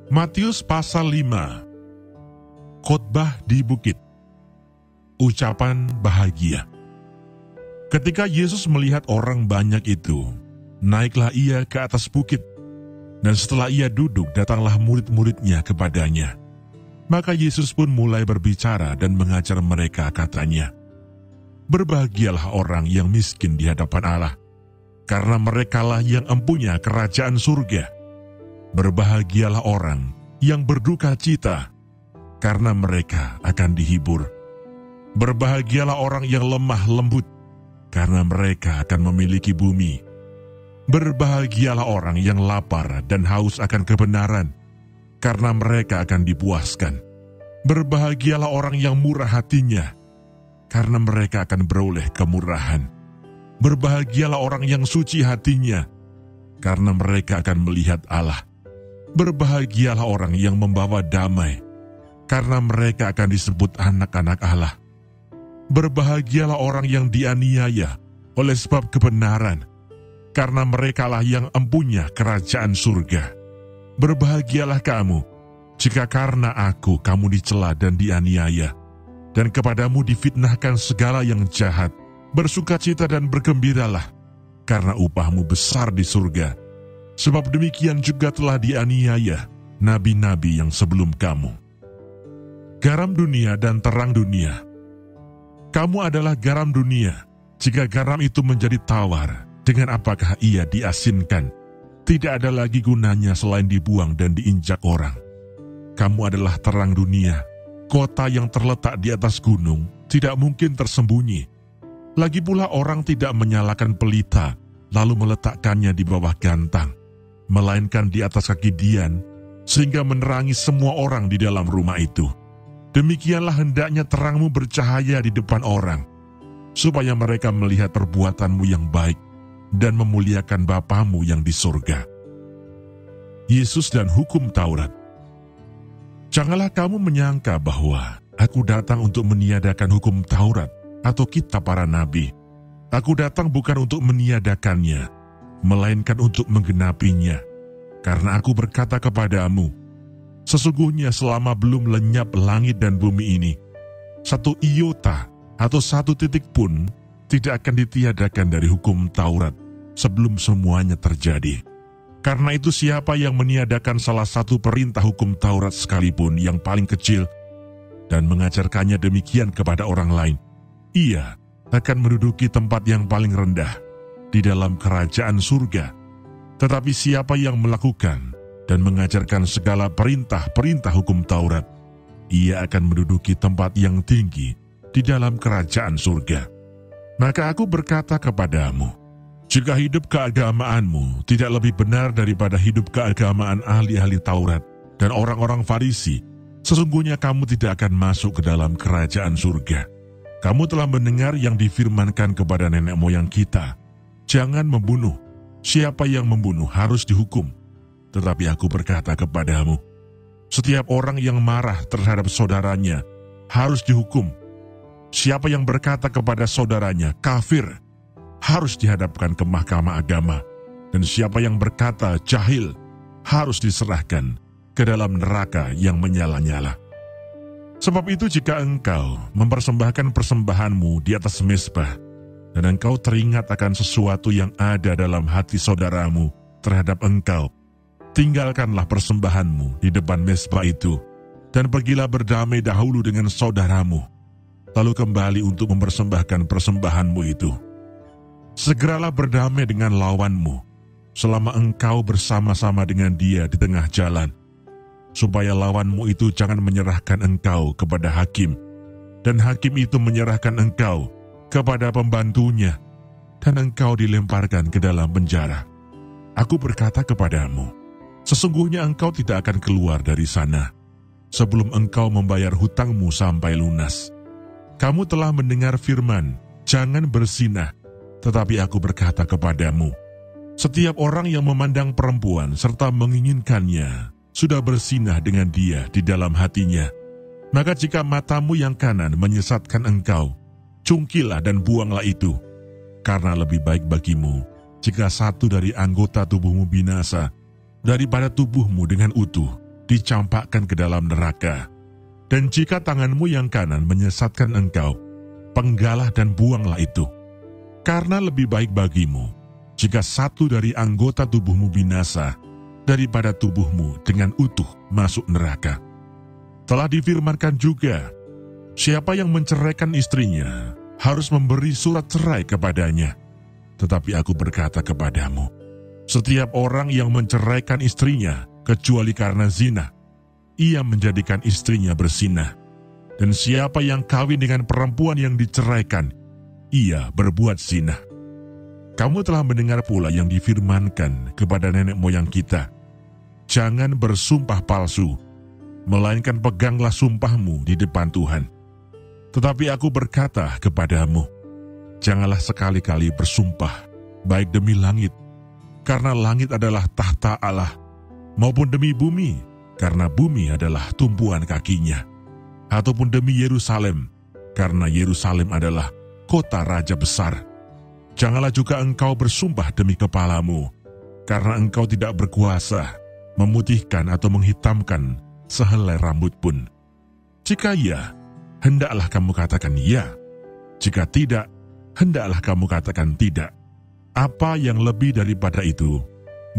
Matius pasal 5. Khotbah di bukit. Ucapan bahagia. Ketika Yesus melihat orang banyak itu, naiklah ia ke atas bukit, dan setelah ia duduk, datanglah murid-muridnya kepadanya. Maka Yesus pun mulai berbicara dan mengajar mereka, katanya, "Berbahagialah orang yang miskin di hadapan Allah, karena merekalah yang empunya kerajaan surga. Berbahagialah orang yang berduka cita, karena mereka akan dihibur. Berbahagialah orang yang lemah lembut, karena mereka akan memiliki bumi. Berbahagialah orang yang lapar dan haus akan kebenaran, karena mereka akan dipuaskan. Berbahagialah orang yang murah hatinya, karena mereka akan beroleh kemurahan. Berbahagialah orang yang suci hatinya, karena mereka akan melihat Allah. Berbahagialah orang yang membawa damai, karena mereka akan disebut anak-anak Allah. Berbahagialah orang yang dianiaya oleh sebab kebenaran, karena merekalah yang empunya kerajaan surga. Berbahagialah kamu, jika karena aku kamu dicela dan dianiaya, dan kepadamu difitnahkan segala yang jahat. Bersukacita dan bergembiralah, karena upahmu besar di surga. Sebab demikian juga telah dianiaya nabi-nabi yang sebelum kamu. Garam dunia dan terang dunia. Kamu adalah garam dunia. Jika garam itu menjadi tawar, dengan apakah ia diasinkan? Tidak ada lagi gunanya selain dibuang dan diinjak orang. Kamu adalah terang dunia. Kota yang terletak di atas gunung tidak mungkin tersembunyi. Lagi pula orang tidak menyalakan pelita, lalu meletakkannya di bawah gantang, melainkan di atas kaki dian, sehingga menerangi semua orang di dalam rumah itu. Demikianlah hendaknya terangmu bercahaya di depan orang, supaya mereka melihat perbuatanmu yang baik dan memuliakan Bapamu yang di surga." Yesus dan hukum Taurat. Janganlah kamu menyangka bahwa aku datang untuk meniadakan hukum Taurat atau kitab para nabi. Aku datang bukan untuk meniadakannya, melainkan untuk menggenapinya. Karena aku berkata kepadamu, sesungguhnya selama belum lenyap langit dan bumi ini, satu iota atau satu titik pun tidak akan ditiadakan dari hukum Taurat sebelum semuanya terjadi. Karena itu siapa yang meniadakan salah satu perintah hukum Taurat sekalipun yang paling kecil dan mengajarkannya demikian kepada orang lain, ia akan menduduki tempat yang paling rendah di dalam kerajaan surga. Tetapi siapa yang melakukan dan mengajarkan segala perintah-perintah hukum Taurat, ia akan menduduki tempat yang tinggi di dalam kerajaan surga. Maka aku berkata kepadamu, jika hidup keagamaanmu tidak lebih benar daripada hidup keagamaan ahli-ahli Taurat dan orang-orang Farisi, sesungguhnya kamu tidak akan masuk ke dalam kerajaan surga. Kamu telah mendengar yang difirmankan kepada nenek moyang kita, jangan membunuh. Siapa yang membunuh harus dihukum. Tetapi aku berkata kepadamu, setiap orang yang marah terhadap saudaranya harus dihukum. Siapa yang berkata kepada saudaranya kafir harus dihadapkan ke mahkamah agama. Dan siapa yang berkata jahil harus diserahkan ke dalam neraka yang menyala-nyala. Sebab itu jika engkau mempersembahkan persembahanmu di atas mezbah, dan engkau teringat akan sesuatu yang ada dalam hati saudaramu terhadap engkau, tinggalkanlah persembahanmu di depan mezbah itu, dan pergilah berdamai dahulu dengan saudaramu, lalu kembali untuk mempersembahkan persembahanmu itu. Segeralah berdamai dengan lawanmu, selama engkau bersama-sama dengan dia di tengah jalan, supaya lawanmu itu jangan menyerahkan engkau kepada hakim, dan hakim itu menyerahkan engkau kepada pembantunya, dan engkau dilemparkan ke dalam penjara. Aku berkata kepadamu, sesungguhnya engkau tidak akan keluar dari sana sebelum engkau membayar hutangmu sampai lunas. Kamu telah mendengar firman, jangan berzinah, tetapi aku berkata kepadamu, setiap orang yang memandang perempuan serta menginginkannya sudah berzinah dengan dia di dalam hatinya. Maka jika matamu yang kanan menyesatkan engkau, cungkilah dan buanglah itu, karena lebih baik bagimu jika satu dari anggota tubuhmu binasa daripada tubuhmu dengan utuh dicampakkan ke dalam neraka. Dan jika tanganmu yang kanan menyesatkan engkau, penggalah dan buanglah itu. Karena lebih baik bagimu jika satu dari anggota tubuhmu binasa daripada tubuhmu dengan utuh masuk neraka. Telah difirmankan juga, siapa yang menceraikan istrinya harus memberi surat cerai kepadanya. Tetapi aku berkata kepadamu, setiap orang yang menceraikan istrinya kecuali karena zina, ia menjadikan istrinya berzinah. Dan siapa yang kawin dengan perempuan yang diceraikan, ia berbuat zina. Kamu telah mendengar pula yang difirmankan kepada nenek moyang kita, jangan bersumpah palsu, melainkan peganglah sumpahmu di depan Tuhan. Tetapi aku berkata kepadamu, janganlah sekali-kali bersumpah, baik demi langit, karena langit adalah tahta Allah, maupun demi bumi, karena bumi adalah tumpuan kakinya, ataupun demi Yerusalem, karena Yerusalem adalah kota raja besar. Janganlah juga engkau bersumpah demi kepalamu, karena engkau tidak berkuasa memutihkan atau menghitamkan sehelai rambut pun. Jika ya, hendaklah kamu katakan ya. Jika tidak, hendaklah kamu katakan tidak. Apa yang lebih daripada itu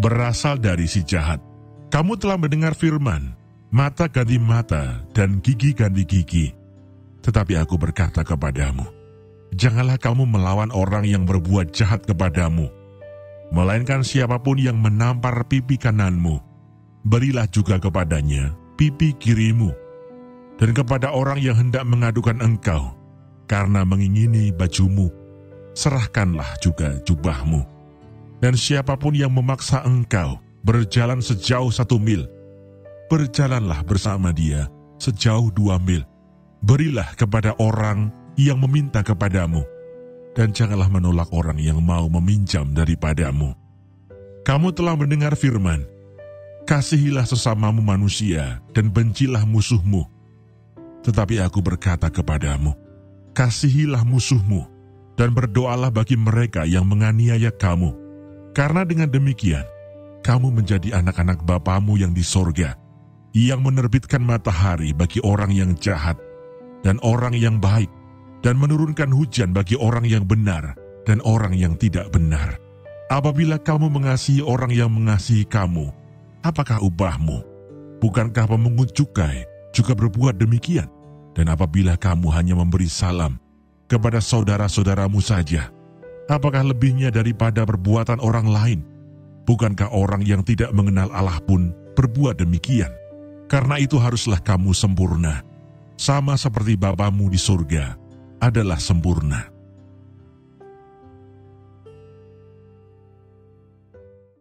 berasal dari si jahat. Kamu telah mendengar firman, mata ganti mata dan gigi ganti gigi. Tetapi aku berkata kepadamu, janganlah kamu melawan orang yang berbuat jahat kepadamu, melainkan siapapun yang menampar pipi kananmu, berilah juga kepadanya pipi kirimu. Dan kepada orang yang hendak mengadukan engkau karena mengingini bajumu, serahkanlah juga jubahmu. Dan siapapun yang memaksa engkau berjalan sejauh 1 mil, berjalanlah bersama dia sejauh 2 mil. Berilah kepada orang yang meminta kepadamu, dan janganlah menolak orang yang mau meminjam daripadamu. Kamu telah mendengar firman, kasihilah sesamamu manusia dan bencilah musuhmu. Tetapi aku berkata kepadamu, kasihilah musuhmu dan berdoalah bagi mereka yang menganiaya kamu. Karena dengan demikian, kamu menjadi anak-anak Bapamu yang di sorga, yang menerbitkan matahari bagi orang yang jahat dan orang yang baik, dan menurunkan hujan bagi orang yang benar dan orang yang tidak benar. Apabila kamu mengasihi orang yang mengasihi kamu, apakah upahmu? Bukankah pemungut cukai juga berbuat demikian? Dan apabila kamu hanya memberi salam kepada saudara-saudaramu saja, apakah lebihnya daripada perbuatan orang lain? Bukankah orang yang tidak mengenal Allah pun berbuat demikian? Karena itu haruslah kamu sempurna, sama seperti Bapamu di surga adalah sempurna.